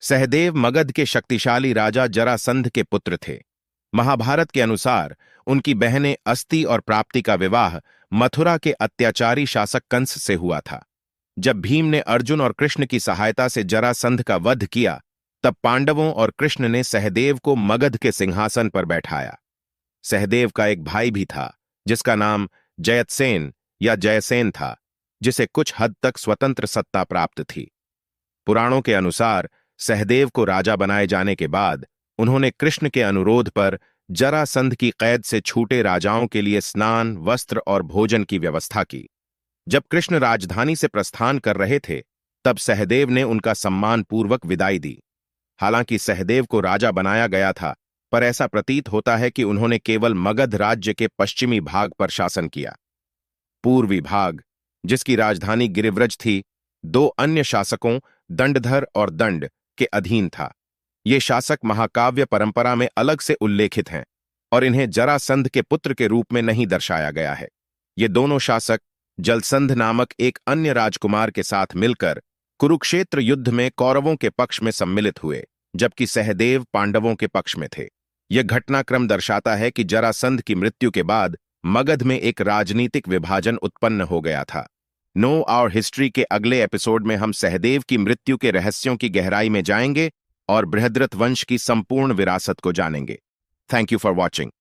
सहदेव मगध के शक्तिशाली राजा जरासंध के पुत्र थे। महाभारत के अनुसार उनकी बहनें अस्ति और प्राप्ति का विवाह मथुरा के अत्याचारी शासक कंस से हुआ था। जब भीम ने अर्जुन और कृष्ण की सहायता से जरासंध का वध किया, तब पांडवों और कृष्ण ने सहदेव को मगध के सिंहासन पर बैठाया। सहदेव का एक भाई भी था जिसका नाम जयतसेन या जयसेन था, जिसे कुछ हद तक स्वतंत्र सत्ता प्राप्त थी। पुराणों के अनुसार सहदेव को राजा बनाए जाने के बाद उन्होंने कृष्ण के अनुरोध पर जरासंध की कैद से छूटे राजाओं के लिए स्नान, वस्त्र और भोजन की व्यवस्था की। जब कृष्ण राजधानी से प्रस्थान कर रहे थे, तब सहदेव ने उनका सम्मानपूर्वक विदाई दी। हालांकि सहदेव को राजा बनाया गया था, पर ऐसा प्रतीत होता है कि उन्होंने केवल मगध राज्य के पश्चिमी भाग पर शासन किया। पूर्वी भाग, जिसकी राजधानी गिरिव्रज थी, दो अन्य शासकों दंडधर और दंड के अधीन था। ये शासक महाकाव्य परंपरा में अलग से उल्लेखित हैं और इन्हें जरासंध के पुत्र के रूप में नहीं दर्शाया गया है। ये दोनों शासक जलसंध नामक एक अन्य राजकुमार के साथ मिलकर कुरुक्षेत्र युद्ध में कौरवों के पक्ष में सम्मिलित हुए, जबकि सहदेव पांडवों के पक्ष में थे। यह घटनाक्रम दर्शाता है कि जरासंध की मृत्यु के बाद मगध में एक राजनीतिक विभाजन उत्पन्न हो गया था। नो आवर हिस्ट्री के अगले एपिसोड में हम सहदेव की मृत्यु के रहस्यों की गहराई में जाएंगे और बृहद्रथ वंश की संपूर्ण विरासत को जानेंगे। Thank you for watching.